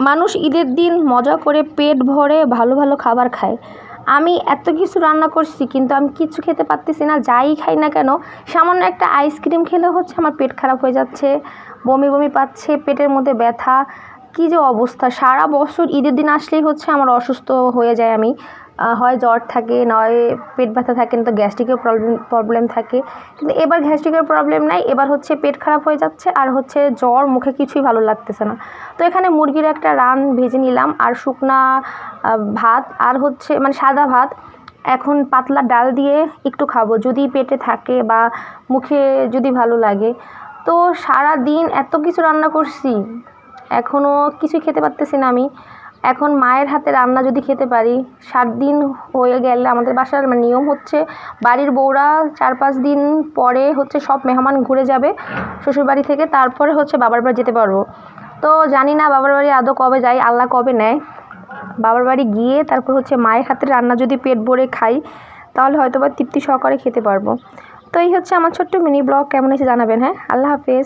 মানুষ ঈদের দিন মজা করে পেট ভরে ভালো ভালো খাবার খায়। আমি এত কিছু রান্না করছি কিন্তু আমি কিচ্ছু খেতে পারতেছি না। যাই খাই না কেন, সামান্য একটা আইসক্রিম খেলে হচ্ছে আমার পেট খারাপ হয়ে যাচ্ছে, বমি বমি পাচ্ছে, পেটের মধ্যে ব্যথা। কী যে অবস্থা! সারা বছর ঈদের দিন আসলেই হচ্ছে আমার অসুস্থ হয়ে যায় আমি। হয় জ্বর থাকে, নয় পেট ব্যথা থাকে, না তো গ্যাস্ট্রিকের প্রবলেম থাকে। কিন্তু এবার গ্যাস্ট্রিকের প্রবলেম নাই, এবার হচ্ছে পেট খারাপ হয়ে যাচ্ছে আর হচ্ছে জ্বর, মুখে কিছুই ভালো লাগতেছে না। তো এখানে মুরগির একটা রান ভেজে নিলাম আর শুকনা ভাত আর হচ্ছে মানে সাদা ভাত। এখন পাতলা ডাল দিয়ে একটু খাবো যদি পেটে থাকে বা মুখে যদি ভালো লাগে। তো সারা দিন এত কিছু রান্না করছি, এখনও কিছুই খেতে পারতেছি না আমি। এখন মায়ের হাতে রান্না যদি খেতে পারি, 7 দিন হয়ে গেলে আমাদের বাসার নিয়ম হচ্ছে বাড়ির বউরা 4-5 দিন পরে হচ্ছে সব মেহমান ঘুরে যাবে শ্বশুরবাড়ি থেকে, তারপরে হচ্ছে বাবার বাড়ি যেতে পারবো। তো জানি না বাবার বাড়ি আদৌ কবে যাই, আল্লাহ কবে নেয়। বাবার বাড়ি গিয়ে তারপর হচ্ছে মায়ের হাতের রান্না যদি পেট ভরে খাই, তাহলে হয়তো বা তৃপ্তি সহকারে খেতে পারবো। তো এই হচ্ছে আমার ছোট্ট মিনি ব্লগ। কেমন হয়েছে জানাবেন। হ্যাঁ, আল্লাহ হাফেজ।